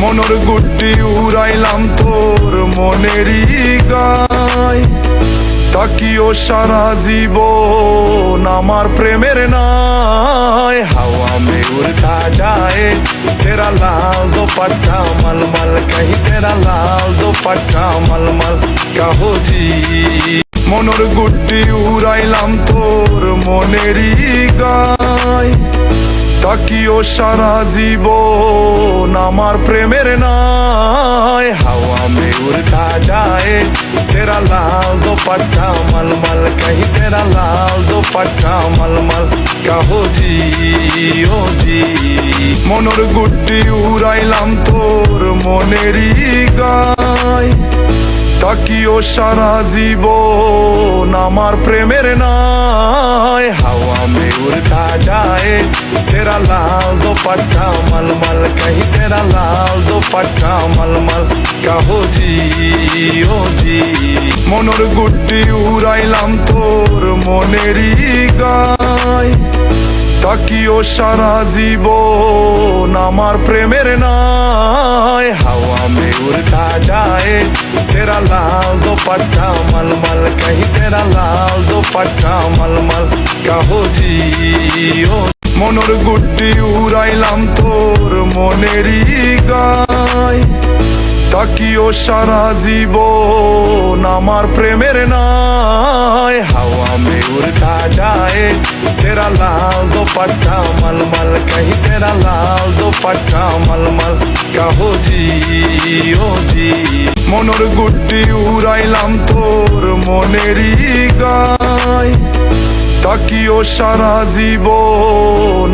মনের গুড্ডি উড়াইলাম তোর মনেরই গায়, তাকিও সারা জীবন আমার প্রেমের নাই। হাওয়া में उड़ता जाए तेरा लाल दुपट्टा मलमल, कहीं तेरा लाल दुपट्टा मलमल कहो जी। মনের গুড্ডি উড়াইলাম তোর মনেরই গায়, তাকিও সারা জীবন আমার প্রেমের নাই। হাওয়া में उड़ता जाए तेरा लाल दुपट्टा मलमल, कहीं तेरा लाल दुपट्टा मलमल कहो जी ओ जी। মনের গুড্ডি উড়াইলাম তোর মনেরই গায়, তাকিও সারা জীবন আমার প্রেমের নাই। হাওয়া में उड़ता जाए तेरा लाल दुपट्टा मलमल, कहीं तेरा लाल दुपट्टा मलमल कहो जी ओ जी। মনের গুড্ডি উড়াইলাম তোর মনেরই গায়, তাকিও সারা জীবন আমার প্রেমের নাই। হাওয়া में उड़ता जाए तेरा लाल दुपट्टा मलमल, कहीं तेरा लाल दुपट्टा मलमल कहो जी ओ। মনের গুড্ডি উড়াইলাম তোর মনেরই গায়, তাকিও সারা জীবন আমার প্রেমের নাই। হাওয়া में उड़ता जाए तेरा लाल दुपट्टा मलमल, कहीं तेरा लाल दुपट्टा मलमल कहो जी ओ जी। মনের গুড্ডি উড়াইলাম তোর মনেরই গায়, তাকিও সারা জীবন